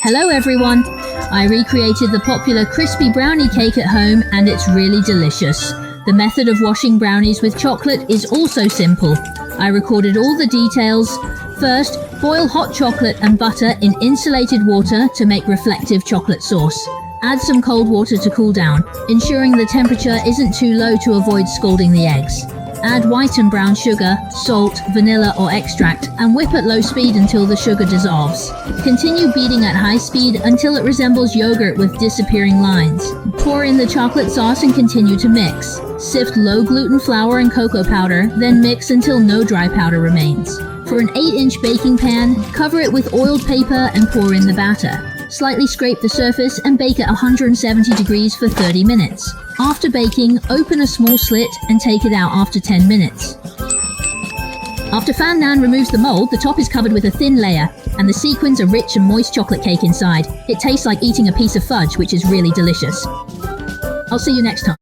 Hello everyone! I recreated the popular crispy brownie cake at home and it's really delicious. The method of washing brownies with chocolate is also simple. I recorded all the details. First, boil hot chocolate and butter in insulated water to make reflective chocolate sauce. Add some cold water to cool down, ensuring the temperature isn't too low to avoid scalding the eggs. Add white and brown sugar, salt, vanilla or extract and whip at low speed until the sugar dissolves. Continue beating at high speed until it resembles yogurt with disappearing lines. Pour in the chocolate sauce and continue to mix. Sift low-gluten flour and cocoa powder, then mix until no dry powder remains. For an 8-inch baking pan, cover it with oiled paper and pour in the batter. Slightly scrape the surface and bake at 170 degrees for 30 minutes. After baking, open a small slit and take it out after 10 minutes. After Fan Nan removes the mold, the top is covered with a thin layer, and the sequins are rich and moist chocolate cake inside. It tastes like eating a piece of fudge, which is really delicious. I'll see you next time.